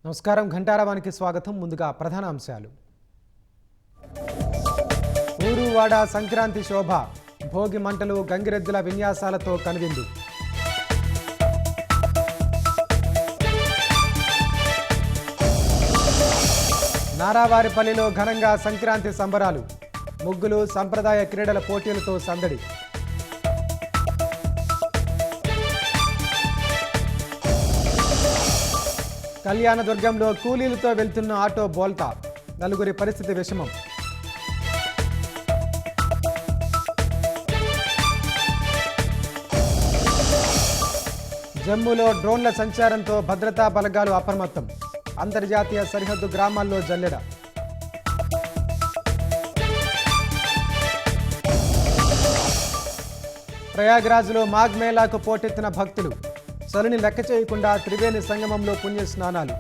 నమస్కారం, ఘంటారావానికి స్వాగతం. ముందుగా ప్రధాన అంశాలు. ఊరువాడ సంక్రాంతి శోభ, భోగి మంటలు, గంగిరెద్దుల విన్యాసాలతో కనువిందు. నారావారిపల్లిలో ఘనంగా సంక్రాంతి సంబరాలు, ముగ్గులు, సంప్రదాయ క్రీడల పోటీలతో సందడి. కళ్యాణదుర్గంలో కూలీలతో వెళ్తున్న ఆటో బోల్తా, నలుగురి పరిస్థితి విషమం. జమ్మూలో డ్రోన్ల సంచారంతో భద్రతా బలగాలు అప్రమత్తం, అంతర్జాతీయ సరిహద్దు గ్రామాల్లో జల్లెడ. ప్రయాగ్రాజ్లో మాఘ్ మేళాకు పోటెత్తిన భక్తులు, చలిని లెక్క చేయకుండా త్రివేణి సంగమంలో పుణ్య స్నానాలు.